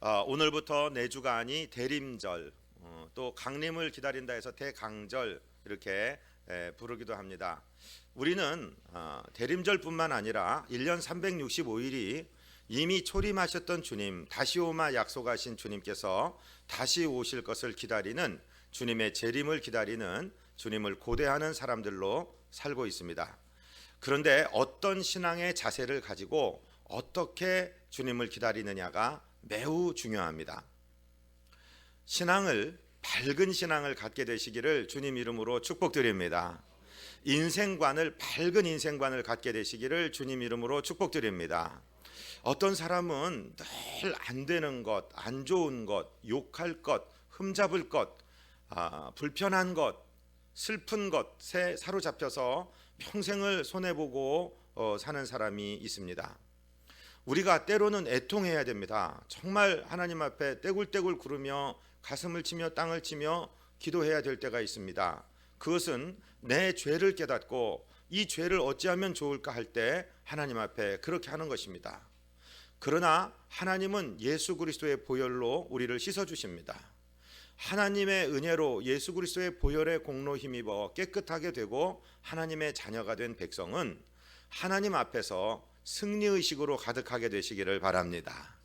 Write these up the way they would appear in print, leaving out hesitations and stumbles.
오늘부터 4주간이 대림절, 또 강림을 기다린다 해서 대강절 이렇게 부르기도 합니다. 우리는 대림절뿐만 아니라 1년 365일이 이미 초림하셨던 주님, 다시 오마 약속하신 주님께서 다시 오실 것을 기다리는, 주님의 재림을 기다리는, 주님을 고대하는 사람들로 살고 있습니다. 그런데 어떤 신앙의 자세를 가지고 어떻게 주님을 기다리느냐가 매우 중요합니다. 밝은 신앙을 갖게 되시기를 주님 이름으로 축복드립니다. 밝은 인생관을 갖게 되시기를 주님 이름으로 축복드립니다. 어떤 사람은 늘 안 되는 것, 안 좋은 것, 욕할 것, 흠잡을 것, 불편한 것, 슬픈 것에 사로잡혀서 평생을 손해보고 사는 사람이 있습니다. 우리가 때로는 애통해야 됩니다. 정말 하나님 앞에 떼굴떼굴 구르며 가슴을 치며 땅을 치며 기도해야 될 때가 있습니다. 그것은 내 죄를 깨닫고 이 죄를 어찌하면 좋을까 할 때 하나님 앞에 그렇게 하는 것입니다. 그러나 하나님은 예수 그리스도의 보혈로 우리를 씻어주십니다. 하나님의 은혜로 예수 그리스도의 보혈의 공로 힘입어 깨끗하게 되고 하나님의 자녀가 된 백성은 하나님 앞에서 승리의식으로 가득하게 되시기를 바랍니다.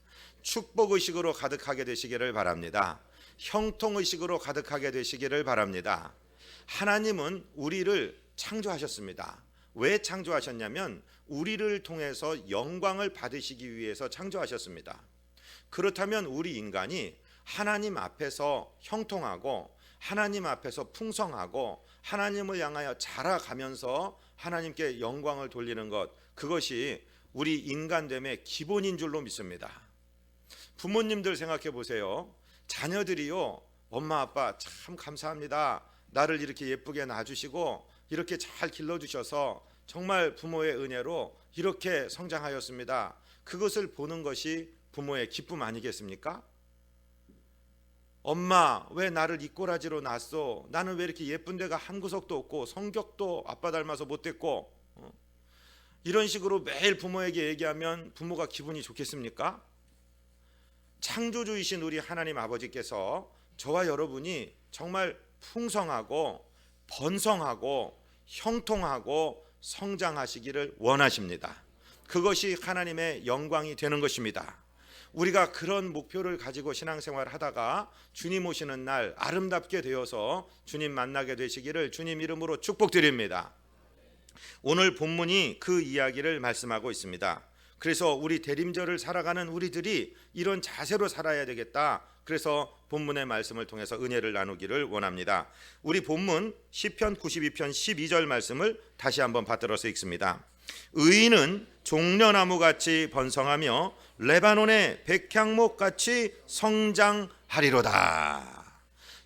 축복의식으로 가득하게 되시기를 바랍니다. 형통의식으로 가득하게 되시기를 바랍니다. 하나님은 우리를 창조하셨습니다. 왜 창조하셨냐면 우리를 통해서 영광을 받으시기 위해서 창조하셨습니다. 그렇다면 우리 인간이 하나님 앞에서 형통하고 하나님 앞에서 풍성하고 하나님을 향하여 자라가면서 하나님께 영광을 돌리는 것, 그것이 우리 인간됨의 기본인 줄로 믿습니다. 부모님들 생각해 보세요. 자녀들이요, 엄마 아빠 참 감사합니다. 나를 이렇게 예쁘게 낳아주시고 이렇게 잘 길러주셔서 정말 부모의 은혜로 이렇게 성장하였습니다. 그것을 보는 것이 부모의 기쁨 아니겠습니까? 엄마 왜 나를 이 꼬라지로 낳았어? 나는 왜 이렇게 예쁜 데가 한 구석도 없고 성격도 아빠 닮아서 못됐고, 이런 식으로 매일 부모에게 얘기하면 부모가 기분이 좋겠습니까? 창조주이신 우리 하나님 아버지께서 저와 여러분이 정말 풍성하고 번성하고 형통하고 성장하시기를 원하십니다. 그것이 하나님의 영광이 되는 것입니다. 우리가 그런 목표를 가지고 신앙생활을 하다가 주님 오시는 날 아름답게 되어서 주님 만나게 되시기를 주님 이름으로 축복드립니다. 오늘 본문이 그 이야기를 말씀하고 있습니다. 그래서 우리 대림절을 살아가는 우리들이 이런 자세로 살아야 되겠다. 그래서 본문의 말씀을 통해서 은혜를 나누기를 원합니다. 우리 본문 시편 92편 12절 말씀을 다시 한번 받들어서 읽습니다. 의인은 종려나무같이 번성하며 레바논의 백향목같이 성장하리로다.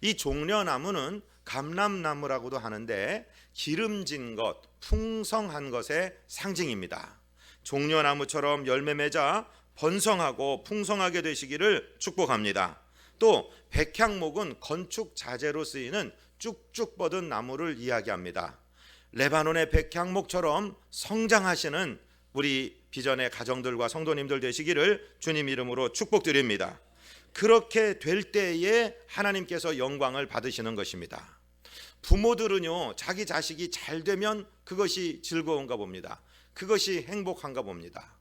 이 종려나무는 감람나무라고도 하는데 기름진 것, 풍성한 것의 상징입니다. 종려나무처럼 열매 맺아 번성하고 풍성하게 되시기를 축복합니다. 또 백향목은 건축 자재로 쓰이는 쭉쭉 뻗은 나무를 이야기합니다. 레바논의 백향목처럼 성장하시는 우리 비전의 가정들과 성도님들 되시기를 주님 이름으로 축복드립니다. 그렇게 될 때에 하나님께서 영광을 받으시는 것입니다. 부모들은요, 자기 자식이 잘 되면 그것이 즐거운가 봅니다. 그것이 행복한가 봅니다.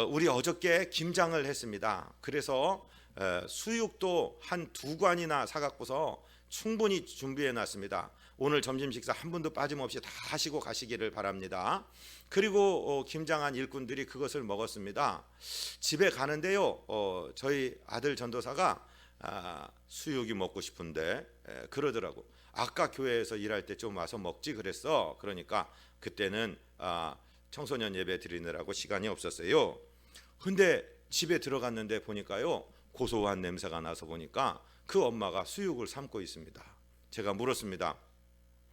우리 어저께 김장을 했습니다. 그래서 수육도 한 2관이나 사갖고서 충분히 준비해 놨습니다. 오늘 점심 식사 한 분도 빠짐없이 다 하시고 가시기를 바랍니다. 그리고 김장한 일꾼들이 그것을 먹었습니다. 집에 가는데요, 저희 아들 전도사가 수육이 먹고 싶은데 그러더라고. 아까 교회에서 일할 때 좀 와서 먹지 그랬어. 그러니까 그때는 청소년 예배 드리느라고 시간이 없었어요. 근데 집에 들어갔는데 보니까요, 고소한 냄새가 나서 보니까 그 엄마가 수육을 삶고 있습니다. 제가 물었습니다.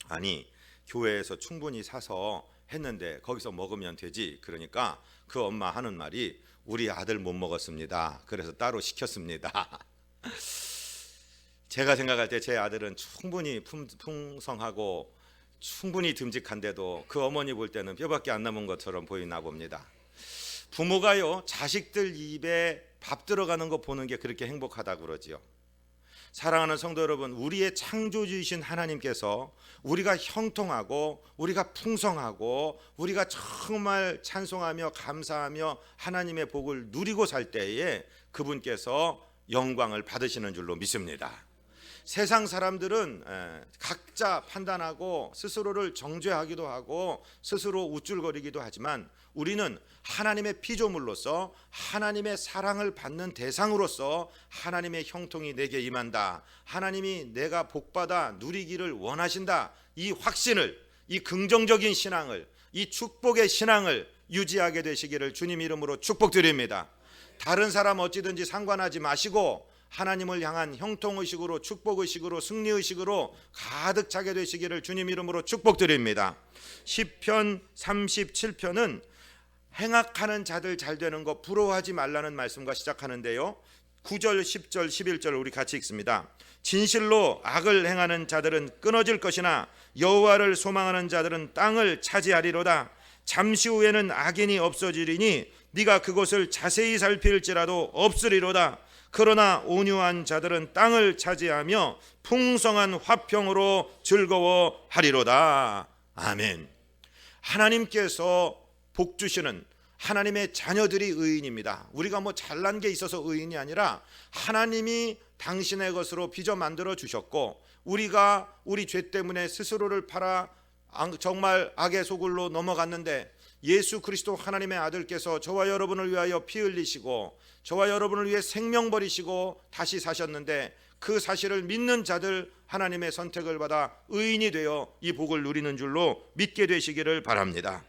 아니, 교회에서 충분히 사서 했는데 거기서 먹으면 되지. 그러니까 그 엄마 하는 말이 우리 아들 못 먹었습니다. 그래서 따로 시켰습니다. 제가 생각할 때 제 아들은 충분히 풍성하고 충분히 듬직한데도 그 어머니 볼 때는 뼈밖에 안 남은 것처럼 보이나 봅니다. 부모가요, 자식들 입에 밥 들어가는 거 보는 게 그렇게 행복하다고 그러지요. 사랑하는 성도 여러분, 우리의 창조주이신 하나님께서 우리가 형통하고 우리가 풍성하고 우리가 정말 찬송하며 감사하며 하나님의 복을 누리고 살 때에 그분께서 영광을 받으시는 줄로 믿습니다. 세상 사람들은 각자 판단하고 스스로를 정죄하기도 하고 스스로 우쭐거리기도 하지만 우리는 하나님의 피조물로서 하나님의 사랑을 받는 대상으로서 하나님의 형통이 내게 임한다, 하나님이 내가 복받아 누리기를 원하신다, 이 확신을, 이 긍정적인 신앙을, 이 축복의 신앙을 유지하게 되시기를 주님 이름으로 축복드립니다. 다른 사람 어찌든지 상관하지 마시고 하나님을 향한 형통의식으로, 축복의식으로, 승리의식으로 가득 차게 되시기를 주님 이름으로 축복드립니다. 시편 37편은 행악하는 자들 잘 되는 거 부러워하지 말라는 말씀과 시작하는데요, 9절, 10절, 11절 우리 같이 읽습니다. 진실로 악을 행하는 자들은 끊어질 것이나 여호와를 소망하는 자들은 땅을 차지하리로다. 잠시 후에는 악인이 없어지리니 네가 그곳을 자세히 살필지라도 없으리로다. 그러나 온유한 자들은 땅을 차지하며 풍성한 화평으로 즐거워하리로다. 아멘. 하나님께서 복 주시는 하나님의 자녀들이 의인입니다. 우리가 뭐 잘난 게 있어서 의인이 아니라 하나님이 당신의 것으로 빚어 만들어 주셨고, 우리가 우리 죄 때문에 스스로를 팔아 정말 악의 소굴로 넘어갔는데 예수 그리스도 하나님의 아들께서 저와 여러분을 위하여 피 흘리시고 저와 여러분을 위해 생명 버리시고 다시 사셨는데, 그 사실을 믿는 자들 하나님의 선택을 받아 의인이 되어 이 복을 누리는 줄로 믿게 되시기를 바랍니다.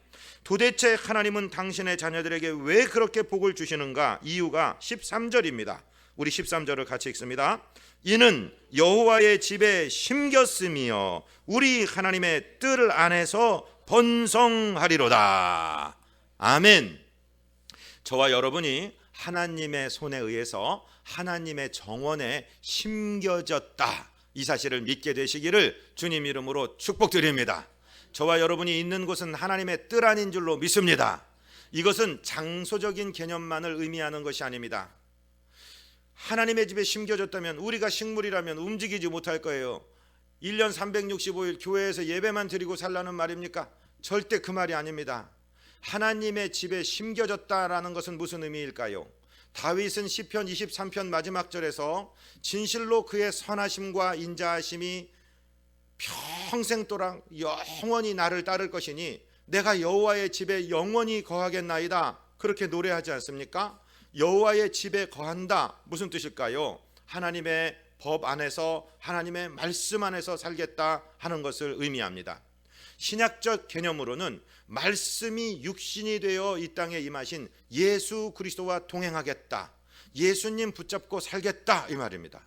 도대체 하나님은 당신의 자녀들에게 왜 그렇게 복을 주시는가? 이유가 13절입니다. 우리 13절을 같이 읽습니다. 이는 여호와의 집에 심겼으며 우리 하나님의 뜰 안에서 번성하리로다. 아멘. 저와 여러분이 하나님의 손에 의해서 하나님의 정원에 심겨졌다, 이 사실을 믿게 되시기를 주님 이름으로 축복드립니다. 저와 여러분이 있는 곳은 하나님의 뜰 안인 줄로 믿습니다. 이것은 장소적인 개념만을 의미하는 것이 아닙니다. 하나님의 집에 심겨졌다면 우리가 식물이라면 움직이지 못할 거예요. 1년 365일 교회에서 예배만 드리고 살라는 말입니까? 절대 그 말이 아닙니다. 하나님의 집에 심겨졌다라는 것은 무슨 의미일까요? 다윗은 시편 23편 마지막 절에서 진실로 그의 선하심과 인자하심이 평생도록 영원히 나를 따를 것이니 내가 여호와의 집에 영원히 거하겠나이다, 그렇게 노래하지 않습니까? 여호와의 집에 거한다, 무슨 뜻일까요? 하나님의 법 안에서, 하나님의 말씀 안에서 살겠다 하는 것을 의미합니다. 신약적 개념으로는 말씀이 육신이 되어 이 땅에 임하신 예수 그리스도와 동행하겠다, 예수님 붙잡고 살겠다, 이 말입니다.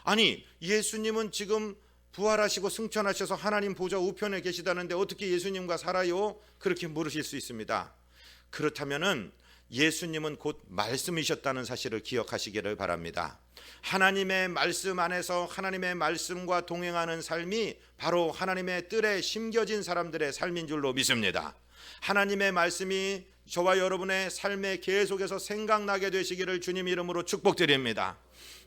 아니, 예수님은 지금 부활하시고 승천하셔서 하나님 보좌 우편에 계시다는데 어떻게 예수님과 살아요? 그렇게 물으실 수 있습니다. 그렇다면은 예수님은 곧 말씀이셨다는 사실을 기억하시기를 바랍니다. 하나님의 말씀 안에서 하나님의 말씀과 동행하는 삶이 바로 하나님의 뜰에 심겨진 사람들의 삶인 줄로 믿습니다. 하나님의 말씀이 저와 여러분의 삶에 계속해서 생각나게 되시기를 주님 이름으로 축복드립니다.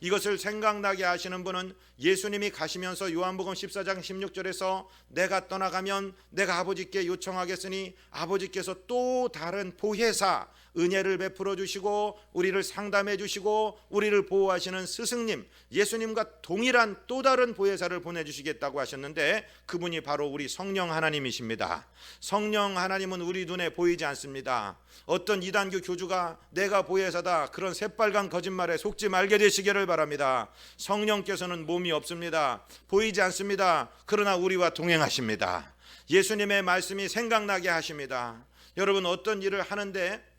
이것을 생각나게 하시는 분은 예수님이 가시면서 요한복음 14장 16절에서 내가 떠나가면 내가 아버지께 요청하겠으니 아버지께서 또 다른 보혜사, 은혜를 베풀어 주시고 우리를 상담해 주시고 우리를 보호하시는 스승님, 예수님과 동일한 또 다른 보혜사를 보내주시겠다고 하셨는데, 그분이 바로 우리 성령 하나님이십니다. 성령 하나님은 우리 눈에 보이지 않습니다. 어떤 이단교 교주가 내가 보혜사다, 그런 새빨간 거짓말에 속지 말게 되시기를 바랍니다. 성령께서는 몸이 없습니다. 보이지 않습니다. 그러나 우리와 동행하십니다. 예수님의 말씀이 생각나게 하십니다. 여러분, 어떤 일을 하는데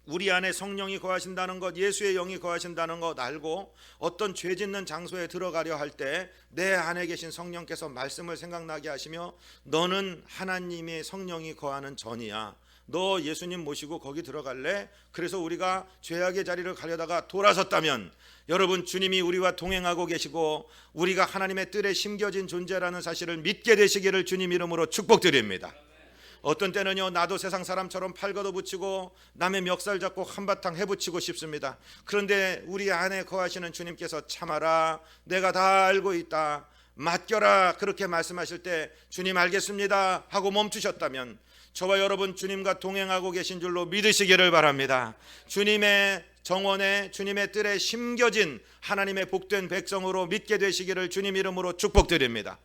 우리 안에 성령이 거하신다는 것, 예수의 영이 거하신다는 것 알고 어떤 죄 짓는 장소에 들어가려 할 때 내 안에 계신 성령께서 말씀을 생각나게 하시며 너는 하나님의 성령이 거하는 전이야, 너 예수님 모시고 거기 들어갈래? 그래서 우리가 죄악의 자리를 가려다가 돌아섰다면 여러분, 주님이 우리와 동행하고 계시고 우리가 하나님의 뜰에 심겨진 존재라는 사실을 믿게 되시기를 주님 이름으로 축복드립니다. 어떤 때는요, 나도 세상 사람처럼 팔 걷어붙이고 남의 멱살 잡고 한바탕 해붙이고 싶습니다. 그런데 우리 안에 거하시는 주님께서 참아라, 내가 다 알고 있다, 맡겨라, 그렇게 말씀하실 때 주님 알겠습니다 하고 멈추셨다면 저와 여러분 주님과 동행하고 계신 줄로 믿으시기를 바랍니다. 주님의 정원에, 주님의 뜰에 심겨진 하나님의 복된 백성으로 믿게 되시기를 주님 이름으로 축복드립니다.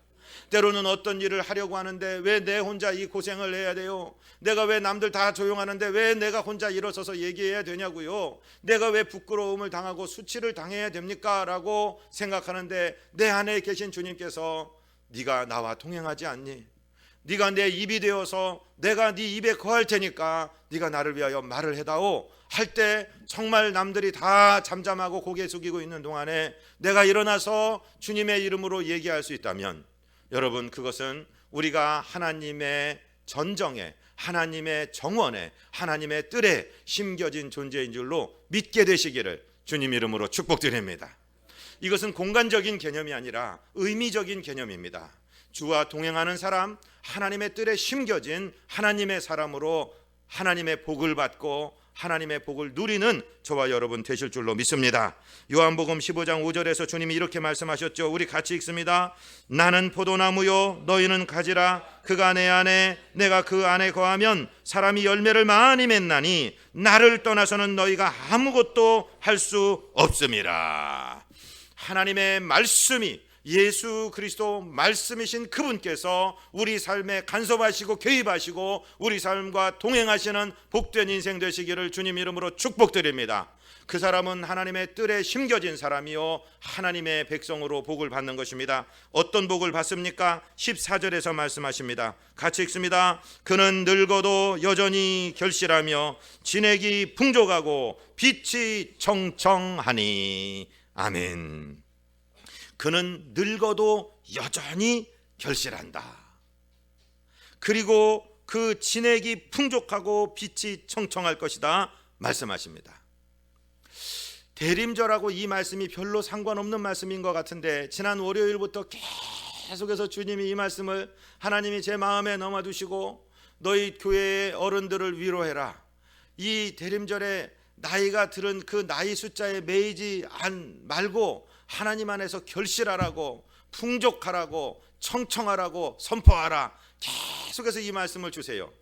때로는 어떤 일을 하려고 하는데 왜 내 혼자 이 고생을 해야 돼요? 내가 왜 남들 다 조용하는데 왜 내가 혼자 일어서서 얘기해야 되냐고요? 내가 왜 부끄러움을 당하고 수치를 당해야 됩니까? 라고 생각하는데 내 안에 계신 주님께서 네가 나와 동행하지 않니? 네가 내 입이 되어서 내가 네 입에 거할 테니까 네가 나를 위하여 말을 해다오 할 때 정말 남들이 다 잠잠하고 고개 숙이고 있는 동안에 내가 일어나서 주님의 이름으로 얘기할 수 있다면 여러분, 그것은 우리가 하나님의 전정에, 하나님의 정원에, 하나님의 뜰에 심겨진 존재인 줄로 믿게 되시기를 주님 이름으로 축복드립니다. 이것은 공간적인 개념이 아니라 의미적인 개념입니다. 주와 동행하는 사람, 하나님의 뜰에 심겨진 하나님의 사람으로 하나님의 복을 받고 하나님의 복을 누리는 저와 여러분 되실 줄로 믿습니다. 요한복음 15장 5절에서 주님이 이렇게 말씀하셨죠. 우리 같이 읽습니다. 나는 포도나무요 너희는 가지라. 그가 내 안에 내가 그 안에 거하면 사람이 열매를 많이 맺나니 나를 떠나서는 너희가 아무것도 할 수 없음이라. 하나님의 말씀이, 예수 그리스도 말씀이신 그분께서 우리 삶에 간섭하시고 개입하시고 우리 삶과 동행하시는 복된 인생 되시기를 주님 이름으로 축복드립니다. 그 사람은 하나님의 뜰에 심겨진 사람이요 하나님의 백성으로 복을 받는 것입니다. 어떤 복을 받습니까? 14절에서 말씀하십니다. 같이 읽습니다. 그는 늙어도 여전히 결실하며 진액이 풍족하고 빛이 청청하니. 아멘. 그는 늙어도 여전히 결실한다. 그리고 그 진액이 풍족하고 빛이 청청할 것이다 말씀하십니다. 대림절하고 이 말씀이 별로 상관없는 말씀인 것 같은데 지난 월요일부터 계속해서 주님이 이 말씀을 하나님이 제 마음에 넣어두시고 너희 교회의 어른들을 위로해라. 이 대림절에 나이가 들은 그 나이 숫자에 매이지 말고 하나님 안에서 결실하라고, 풍족하라고, 청청하라고 선포하라. 계속해서 이 말씀을 주세요.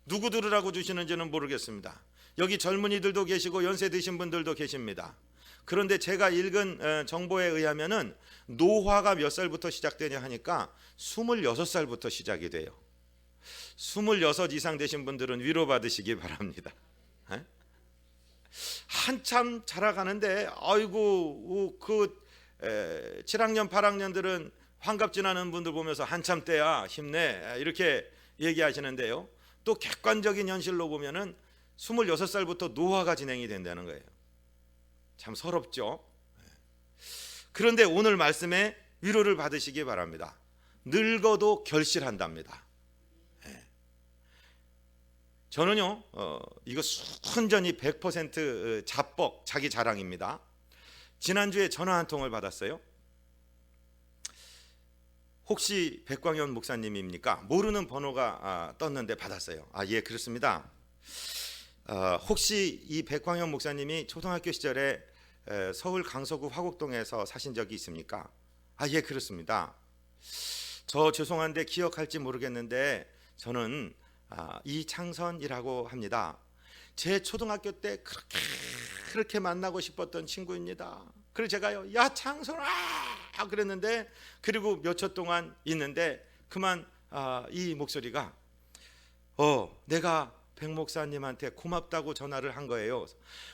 누구 들으라고 주시는지는 모르겠습니다. 여기 젊은이들도 계시고 연세 드신 분들도 계십니다. 그런데 제가 읽은 정보에 의하면은 노화가 몇 살부터 시작되냐 하니까 26살부터 시작이 돼요. 26 이상 되신 분들은 위로받으시기 바랍니다. 한참 자라가는데 아이고 그 7학년 8학년들은 환갑 지나는 분들 보면서 한참 때야 힘내 이렇게 얘기하시는데요. 또 객관적인 현실로 보면은 26살부터 노화가 진행이 된다는 거예요. 참 서럽죠. 그런데 오늘 말씀에 위로를 받으시기 바랍니다. 늙어도 결실한답니다. 저는요 이거 순전히 100% 자뻑 자기 자랑입니다. 지난주에 전화 한 통을 받았어요. 혹시 백광현 목사님입니까? 모르는 번호가 떴는데 받았어요. 예, 그렇습니다. 혹시 이 백광현 목사님이 초등학교 시절에 서울 강서구 화곡동에서 사신 적이 있습니까? 예, 그렇습니다. 저 죄송한데 기억할지 모르겠는데 저는 이창선이라고 합니다. 제 초등학교 때 그렇게 만나고 싶었던 친구입니다. 그래서 제가요, 야 창선아 그랬는데 그리고 몇 초 동안 있는데 그만 이 목소리가 내가 백 목사님한테 고맙다고 전화를 한 거예요.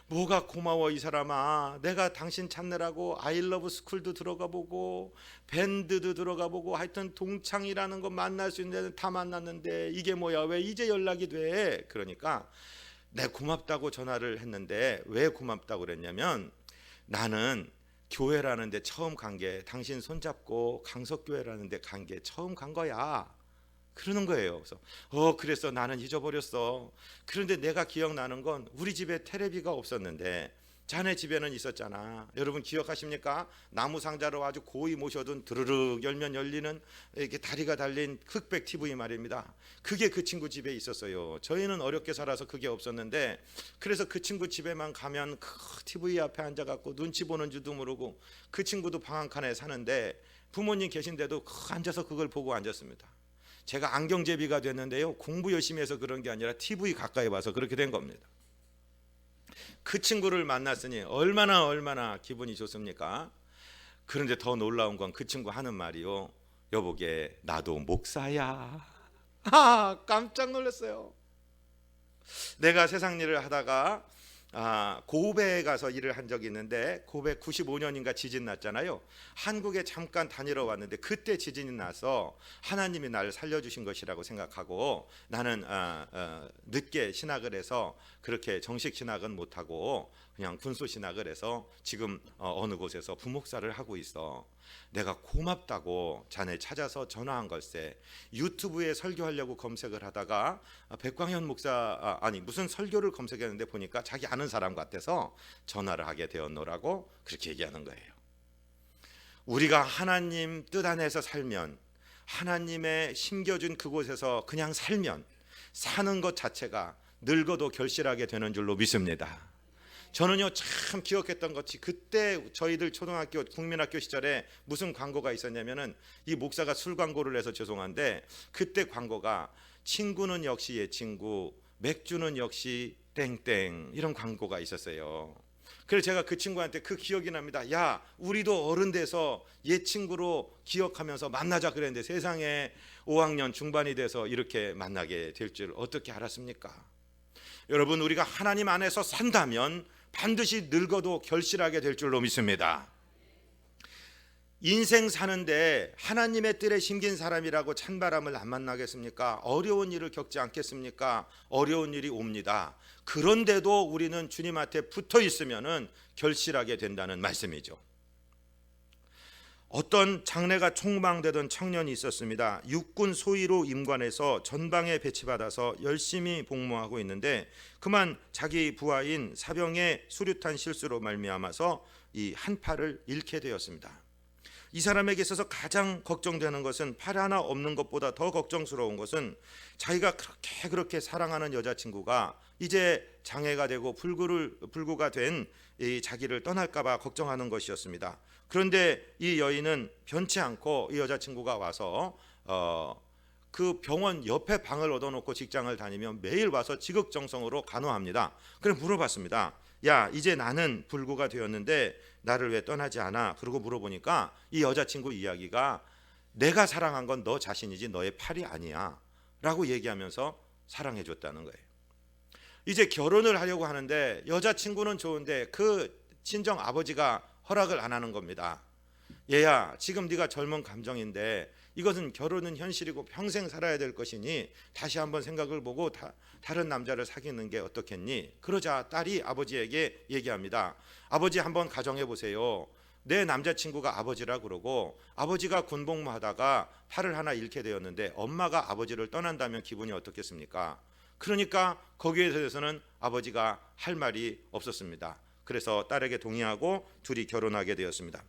뭐가 고마워 이 사람아. 내가 당신 찾느라고 아이러브 스쿨도 들어가 보고 밴드도 들어가 보고 하여튼 동창이라는 거 만날 수 있는 데는 다 만났는데 이게 뭐야 왜 이제 연락이 돼. 그러니까 내 고맙다고 전화를 했는데 왜 고맙다고 그랬냐면 나는 교회라는 데 처음 간 게 당신 손잡고 강석교회라는 데 간 게 처음 간 거야. 그러는 거예요. 그래서 그래서 나는 잊어버렸어. 그런데 내가 기억나는 건 우리 집에 테레비가 없었는데 자네 집에는 있었잖아. 여러분 기억하십니까? 나무 상자로 아주 고이 모셔둔 드르륵 열면 열리는 이렇게 다리가 달린 흑백 TV 말입니다. 그게 그 친구 집에 있었어요. 저희는 어렵게 살아서 그게 없었는데, 그래서 그 친구 집에만 가면 그 TV 앞에 앉아갖고 눈치 보는 줄도 모르고, 그 친구도 방 한 칸에 사는데 부모님 계신데도 앉아서 그걸 보고 앉았습니다. 제가 안경제비가 됐는데요, 공부 열심히 해서 그런 게 아니라 TV 가까이 와서 그렇게 된 겁니다. 그 친구를 만났으니 얼마나 기분이 좋습니까? 그런데 더 놀라운 건 그 친구 하는 말이요, 여보게 나도 목사야. 깜짝 놀랐어요. 내가 세상 일을 하다가 고베에 가서 일을 한 적이 있는데, 고베 95년인가 지진 났잖아요. 한국에 잠깐 다니러 왔는데 그때 지진이 나서 하나님이 나를 살려주신 것이라고 생각하고, 나는 늦게 신학을 해서 그렇게 정식 신학은 못하고 그냥 군소 신학을 해서 지금 어느 곳에서 부목사를 하고 있어. 내가 고맙다고 자네 찾아서 전화한 걸세. 유튜브에 설교하려고 검색을 하다가 백광현 목사 무슨 설교를 검색했는데 보니까 자기 아는 사람 같아서 전화를 하게 되었노라고 그렇게 얘기하는 거예요. 우리가 하나님 뜻 안에서 살면, 하나님의 심겨준 그곳에서 그냥 살면 사는 것 자체가 늙어도 결실하게 되는 줄로 믿습니다. 저는요 참 기억했던 것이, 그때 저희들 초등학교 국민학교 시절에 무슨 광고가 있었냐면은, 이 목사가 술 광고를 해서 죄송한데 그때 광고가 친구는 역시 옛 친구, 맥주는 역시 땡땡, 이런 광고가 있었어요. 그래서 제가 그 친구한테 그 기억이 납니다. 야, 우리도 어른 돼서 옛 친구로 기억하면서 만나자 그랬는데 세상에 5학년 중반이 돼서 이렇게 만나게 될 줄 어떻게 알았습니까? 여러분, 우리가 하나님 안에서 산다면 반드시 늙어도 결실하게 될 줄로 믿습니다. 인생 사는데 하나님의 뜰에 심긴 사람이라고 찬바람을 안 만나겠습니까? 어려운 일을 겪지 않겠습니까? 어려운 일이 옵니다. 그런데도 우리는 주님한테 붙어 있으면은 결실하게 된다는 말씀이죠. 어떤 장래가 촉망되던 청년이 있었습니다. 육군 소위로 임관해서 전방에 배치받아서 열심히 복무하고 있는데, 그만 자기 부하인 사병의 수류탄 실수로 말미암아서 이 한 팔을 잃게 되었습니다. 이 사람에게 있어서 가장 걱정되는 것은, 팔 하나 없는 것보다 더 걱정스러운 것은 자기가 그렇게 사랑하는 여자친구가 이제 장애가 되고 불구가 된 이 자기를 떠날까 봐 걱정하는 것이었습니다. 그런데 이 여인은 변치 않고 이 여자친구가 와서 그 병원 옆에 방을 얻어놓고 직장을 다니며 매일 와서 지극정성으로 간호합니다. 그래서 물어봤습니다. 야, 이제 나는 불구가 되었는데 나를 왜 떠나지 않아? 그러고 물어보니까 이 여자친구 이야기가, 내가 사랑한 건 너 자신이지 너의 팔이 아니야 라고 얘기하면서 사랑해 줬다는 거예요. 이제 결혼을 하려고 하는데 여자친구는 좋은데 그 친정 아버지가 허락을 안 하는 겁니다. 얘야, 지금 네가 젊은 감정인데 이것은 결혼은 현실이고 평생 살아야 될 것이니 다시 한번 생각을 보고 다른 남자를 사귀는 게 어떻겠니? 그러자 딸이 아버지에게 얘기합니다. 아버지, 한번 가정해 보세요. 내 남자친구가 아버지라 그러고 아버지가 군복무하다가 팔을 하나 잃게 되었는데 엄마가 아버지를 떠난다면 기분이 어떻겠습니까? 그러니까 거기에 대해서는 아버지가 할 말이 없었습니다. 그래서 딸에게 동의하고 둘이 결혼하게 되었습니다.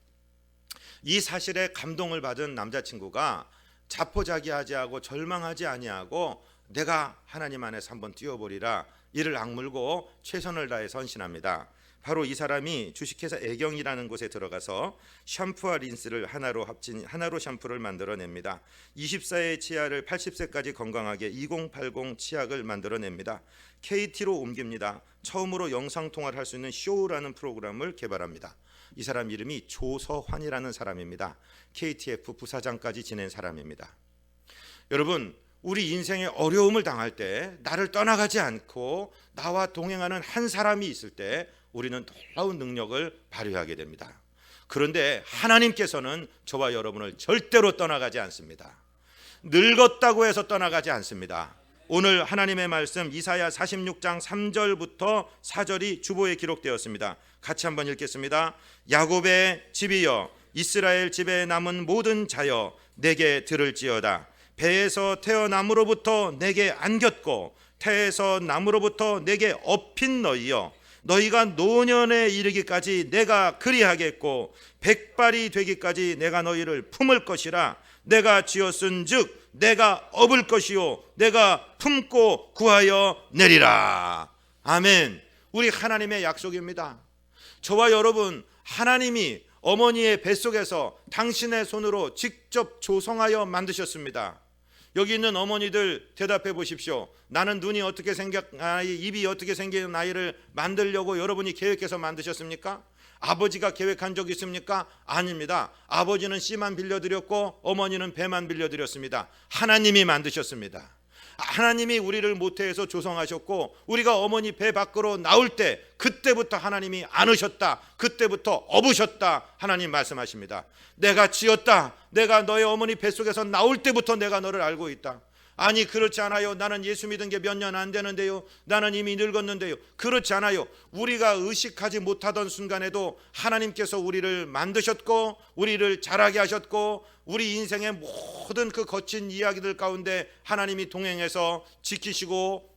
이 사실에 감동을 받은 남자친구가 자포자기하지 않고 절망하지 아니하고 내가 하나님 안에서 한번 뛰어보리라 이를 악물고 최선을 다해 선신합니다. 바로 이 사람이 주식회사 애경이라는 곳에 들어가서 샴푸와 린스를 하나로 합친 하나로 샴푸를 만들어냅니다. 24의 치아를 80세까지 건강하게 2080 치약을 만들어냅니다. KT로 옮깁니다. 처음으로 영상통화를 할 수 있는 쇼라는 프로그램을 개발합니다. 이 사람 이름이 조서환이라는 사람입니다. KTF 부사장까지 지낸 사람입니다. 여러분, 우리 인생에 어려움을 당할 때 나를 떠나가지 않고 나와 동행하는 한 사람이 있을 때 우리는 놀라운 능력을 발휘하게 됩니다. 그런데 하나님께서는 저와 여러분을 절대로 떠나가지 않습니다. 늙었다고 해서 떠나가지 않습니다. 오늘 하나님의 말씀 이사야 46장 3절부터 4절이 주보에 기록되었습니다. 같이 한번 읽겠습니다. 야곱의 집이여, 이스라엘 집에 남은 모든 자여, 내게 들을지어다. 배에서 태어남으로부터 내게 안겼고 태에서 남으로부터 내게 업힌 너희여, 너희가 노년에 이르기까지 내가 그리하겠고 백발이 되기까지 내가 너희를 품을 것이라. 내가 지었은즉 내가 업을 것이요 내가 품고 구하여 내리라. 아멘. 우리 하나님의 약속입니다. 저와 여러분, 하나님이 어머니의 뱃속에서 당신의 손으로 직접 조성하여 만드셨습니다. 여기 있는 어머니들 대답해 보십시오. 나는 눈이 어떻게 생긴 아이, 입이 어떻게 생긴 아이를 만들려고 여러분이 계획해서 만드셨습니까? 아버지가 계획한 적 있습니까? 아닙니다. 아버지는 씨만 빌려드렸고 어머니는 배만 빌려드렸습니다. 하나님이 만드셨습니다. 하나님이 우리를 모태에서 조성하셨고 우리가 어머니 배 밖으로 나올 때 그때부터 하나님이 안으셨다, 그때부터 업으셨다 하나님 말씀하십니다. 내가 지었다, 내가 너의 어머니 뱃속에서 나올 때부터 내가 너를 알고 있다. 아니 그렇지 않아요. 나는 예수 믿은 게 몇 년 안 되는데요, 나는 이미 늙었는데요. 그렇지 않아요. 우리가 의식하지 못하던 순간에도 하나님께서 우리를 만드셨고 우리를 자라게 하셨고 우리 인생의 모든 그 거친 이야기들 가운데 하나님이 동행해서 지키시고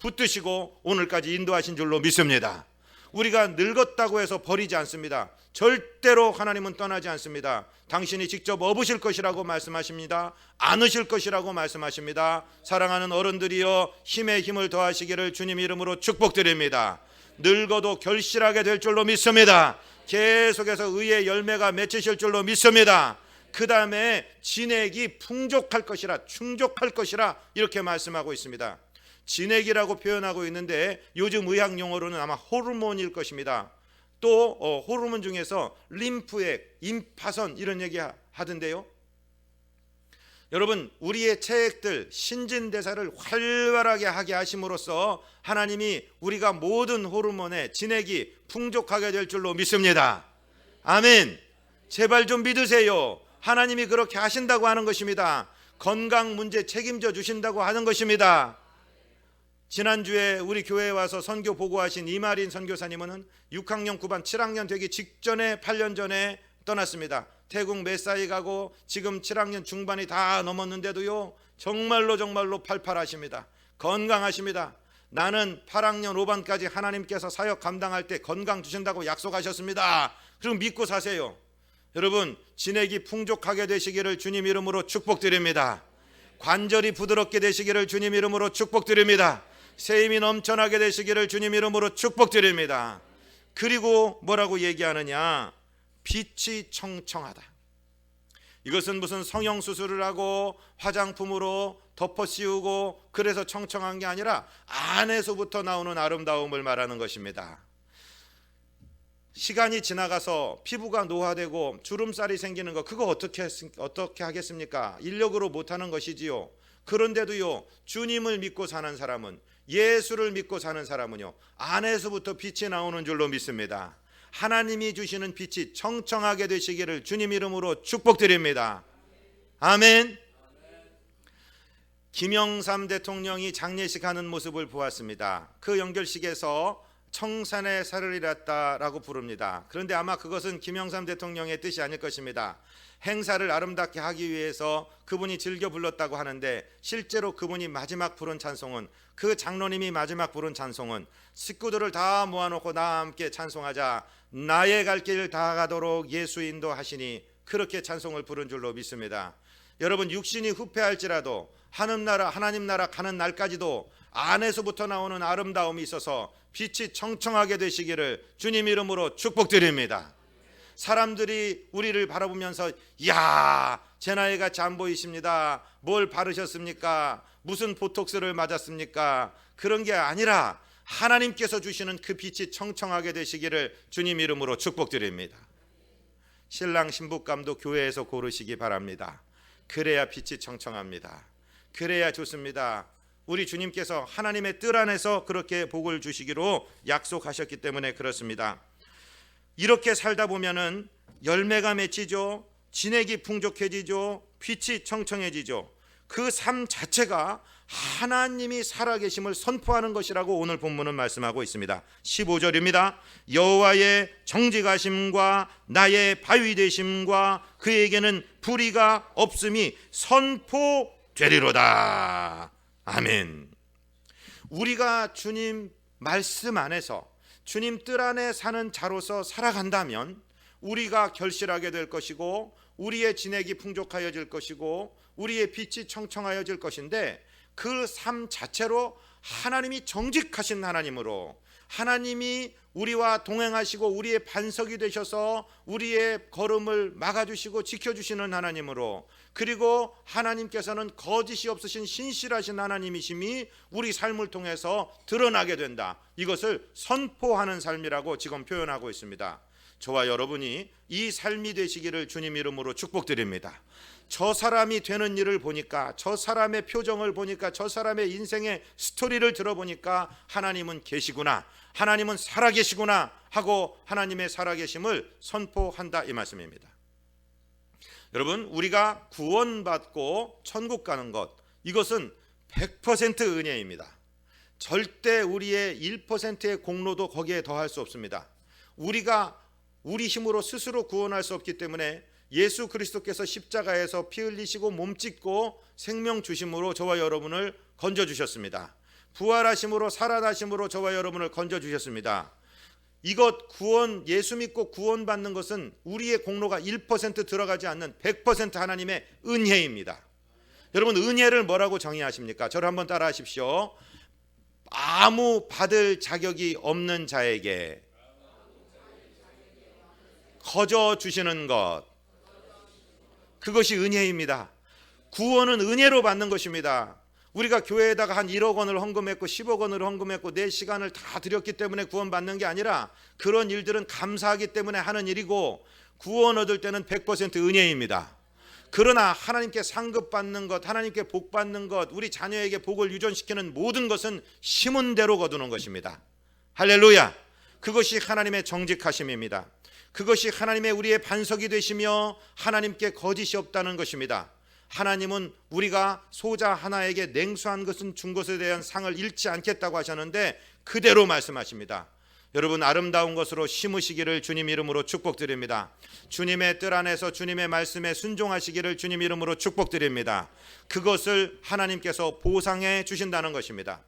붙드시고 오늘까지 인도하신 줄로 믿습니다. 우리가 늙었다고 해서 버리지 않습니다. 절대로 하나님은 떠나지 않습니다. 당신이 직접 업으실 것이라고 말씀하십니다. 안으실 것이라고 말씀하십니다. 사랑하는 어른들이여, 힘에 힘을 더하시기를 주님 이름으로 축복드립니다. 늙어도 결실하게 될 줄로 믿습니다. 계속해서 의의 열매가 맺히실 줄로 믿습니다. 그 다음에 진액이 풍족할 것이라, 충족할 것이라 이렇게 말씀하고 있습니다. 진액이라고 표현하고 있는데 요즘 의학 용어로는 아마 호르몬일 것입니다. 또 호르몬 중에서 림프액, 임파선 이런 얘기 하던데요. 여러분, 우리의 체액들 신진대사를 활발하게 하게 하심으로써 하나님이 우리가 모든 호르몬의 진액이 풍족하게 될 줄로 믿습니다. 아멘. 제발 좀 믿으세요. 하나님이 그렇게 하신다고 하는 것입니다. 건강 문제 책임져 주신다고 하는 것입니다. 지난주에 우리 교회에 와서 선교 보고하신 이마린 선교사님은 6학년 9반 7학년 되기 직전에 8년 전에 떠났습니다. 태국 메사이 가고 지금 7학년 중반이 다 넘었는데도요 정말로 팔팔하십니다. 건강하십니다. 나는 8학년 5반까지 하나님께서 사역 감당할 때 건강 주신다고 약속하셨습니다. 그럼 믿고 사세요. 여러분, 진액이 풍족하게 되시기를 주님 이름으로 축복드립니다. 관절이 부드럽게 되시기를 주님 이름으로 축복드립니다. 새 힘이 넘쳐나게 되시기를 주님 이름으로 축복드립니다. 그리고 뭐라고 얘기하느냐? 빛이 청청하다. 이것은 무슨 성형수술을 하고 화장품으로 덮어 씌우고 그래서 청청한 게 아니라 안에서부터 나오는 아름다움을 말하는 것입니다. 시간이 지나가서 피부가 노화되고 주름살이 생기는 거, 그거 어떻게 하겠습니까? 인력으로 못하는 것이지요. 그런데도요, 주님을 믿고 사는 사람은, 예수를 믿고 사는 사람은요, 안에서부터 빛이 나오는 줄로 믿습니다. 하나님이 주시는 빛이 청청하게 되시기를 주님 이름으로 축복드립니다. 아멘. 김영삼 대통령이 장례식 하는 모습을 보았습니다. 그 연결식에서 청산의 살을 잃었다라고 부릅니다. 그런데 아마 그것은 김영삼 대통령의 뜻이 아닐 것입니다. 행사를 아름답게 하기 위해서 그분이 즐겨 불렀다고 하는데 실제로 그분이 마지막 부른 찬송은, 그 장로님이 마지막 부른 찬송은 식구들을 다 모아놓고 나와 함께 찬송하자, 나의 갈 길 다 가도록 예수 인도하시니, 그렇게 찬송을 부른 줄로 믿습니다. 여러분, 육신이 후패할지라도 하나님 나라 가는 날까지도 안에서부터 나오는 아름다움이 있어서 빛이 청청하게 되시기를 주님 이름으로 축복드립니다. 사람들이 우리를 바라보면서 야, 제 나이같이 안 보이십니다. 뭘 바르셨습니까? 무슨 보톡스를 맞았습니까? 그런 게 아니라 하나님께서 주시는 그 빛이 청청하게 되시기를 주님 이름으로 축복드립니다. 신랑 신부감도 교회에서 고르시기 바랍니다. 그래야 빛이 청청합니다. 그래야 좋습니다. 우리 주님께서 하나님의 뜰 안에서 그렇게 복을 주시기로 약속하셨기 때문에 그렇습니다. 이렇게 살다 보면은 열매가 맺히죠. 진액이 풍족해지죠. 빛이 청청해지죠. 그 삶 자체가 하나님이 살아계심을 선포하는 것이라고 오늘 본문은 말씀하고 있습니다. 15절입니다. 여호와의 정직하심과 나의 바위 되심과 그에게는 불의가 없음이 선포되리로다. 아멘. 우리가 주님 말씀 안에서 주님 뜰 안에 사는 자로서 살아간다면 우리가 결실하게 될 것이고 우리의 진액이 풍족하여질 것이고 우리의 빛이 청청하여질 것인데, 그 삶 자체로 하나님이 정직하신 하나님으로, 하나님이 우리와 동행하시고 우리의 반석이 되셔서 우리의 걸음을 막아주시고 지켜주시는 하나님으로, 그리고 하나님께서는 거짓이 없으신 신실하신 하나님이심이 우리 삶을 통해서 드러나게 된다. 이것을 선포하는 삶이라고 지금 표현하고 있습니다. 저와 여러분이 이 삶이 되시기를 주님 이름으로 축복드립니다. 저 사람이 되는 일을 보니까, 저 사람의 표정을 보니까, 저 사람의 인생의 스토리를 들어보니까 하나님은 계시구나, 하나님은 살아계시구나 하고 하나님의 살아계심을 선포한다, 이 말씀입니다. 여러분, 우리가 구원받고 천국 가는 것, 이것은 100% 은혜입니다. 절대 우리의 1%의 공로도 거기에 더할 수 없습니다. 우리가 우리 힘으로 스스로 구원할 수 없기 때문에 예수 그리스도께서 십자가에서 피 흘리시고 몸 찢고 생명 주심으로 저와 여러분을 건져주셨습니다. 부활하심으로 살아나심으로 저와 여러분을 건져주셨습니다. 이것 구원, 예수 믿고 구원받는 것은 우리의 공로가 1% 들어가지 않는 100% 하나님의 은혜입니다. 여러분, 은혜를 뭐라고 정의하십니까? 저를 한번 따라 하십시오. 아무 받을 자격이 없는 자에게 거저 주시는 것, 그것이 은혜입니다. 구원은 은혜로 받는 것입니다. 우리가 교회에다가 한 1억 원을 헌금했고 10억 원을 헌금했고 내 시간을 다 드렸기 때문에 구원받는 게 아니라, 그런 일들은 감사하기 때문에 하는 일이고, 구원 얻을 때는 100% 은혜입니다. 그러나 하나님께 상급받는 것, 하나님께 복받는 것, 우리 자녀에게 복을 유전시키는 모든 것은 심은 대로 거두는 것입니다. 할렐루야. 그것이 하나님의 정직하심입니다. 그것이 하나님의 우리의 반석이 되시며 하나님께 거짓이 없다는 것입니다. 하나님은 우리가 소자 하나에게 냉수한 것은 준 것에 대한 상을 잃지 않겠다고 하셨는데 그대로 말씀하십니다. 여러분, 아름다운 것으로 심으시기를 주님 이름으로 축복드립니다. 주님의 뜰 안에서 주님의 말씀에 순종하시기를 주님 이름으로 축복드립니다. 그것을 하나님께서 보상해 주신다는 것입니다.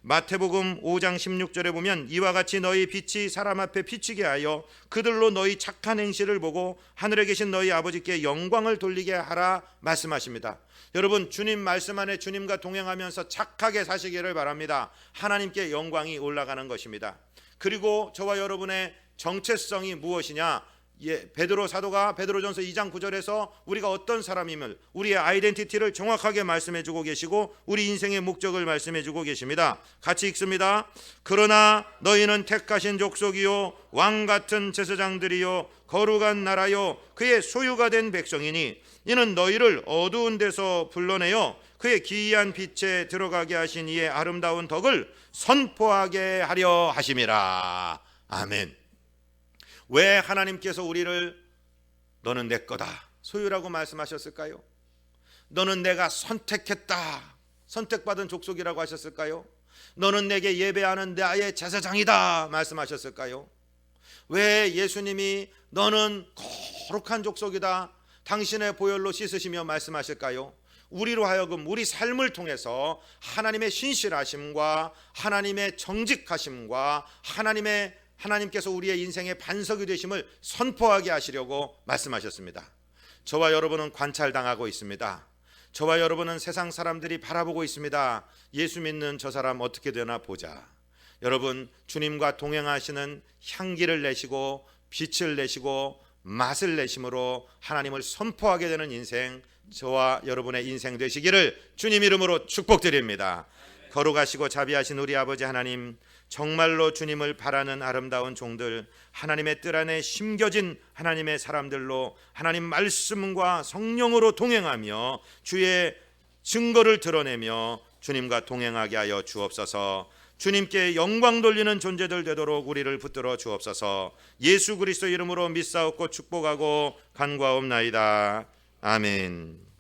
마태복음 5장 16절에 보면 이와 같이 너희 빛이 사람 앞에 비치게 하여 그들로 너희 착한 행실을 보고 하늘에 계신 너희 아버지께 영광을 돌리게 하라 말씀하십니다. 여러분, 주님 말씀 안에 주님과 동행하면서 착하게 사시기를 바랍니다. 하나님께 영광이 올라가는 것입니다. 그리고 저와 여러분의 정체성이 무엇이냐? 베드로 사도가 베드로전서 2장 9절에서 우리가 어떤 사람임을, 우리의 아이덴티티를 정확하게 말씀해주고 계시고 우리 인생의 목적을 말씀해주고 계십니다. 같이 읽습니다. 그러나 너희는 택하신 족속이요 왕같은 제사장들이요 거룩한 나라요 그의 소유가 된 백성이니 이는 너희를 어두운 데서 불러내어 그의 기이한 빛에 들어가게 하신 이의 아름다운 덕을 선포하게 하려 하심이라. 아멘. 왜 하나님께서 우리를 너는 내 거다, 소유라고 말씀하셨을까요? 너는 내가 선택했다, 선택받은 족속이라고 하셨을까요? 너는 내게 예배하는 나의 제사장이다 말씀하셨을까요? 왜 예수님이 너는 거룩한 족속이다, 당신의 보혈로 씻으시며 말씀하실까요? 우리로 하여금 우리 삶을 통해서 하나님의 신실하심과 하나님의 정직하심과 하나님께서 우리의 인생의 반석이 되심을 선포하게 하시려고 말씀하셨습니다. 저와 여러분은 관찰당하고 있습니다. 저와 여러분은 세상 사람들이 바라보고 있습니다. 예수 믿는 저 사람 어떻게 되나 보자. 여러분, 주님과 동행하시는 향기를 내시고 빛을 내시고 맛을 내심으로 하나님을 선포하게 되는 인생, 저와 여러분의 인생 되시기를 주님 이름으로 축복드립니다. 거룩하시고 자비하신 우리 아버지 하나님, 정말로 주님을 바라는 아름다운 종들, 하나님의 뜰 안에 심겨진 하나님의 사람들로 하나님 말씀과 성령으로 동행하며 주의 증거를 드러내며 주님과 동행하게 하여 주옵소서. 주님께 영광 돌리는 존재들 되도록 우리를 붙들어 주옵소서. 예수 그리스도 이름으로 믿사옵고 축복하고 간구하옵나이다. 아멘.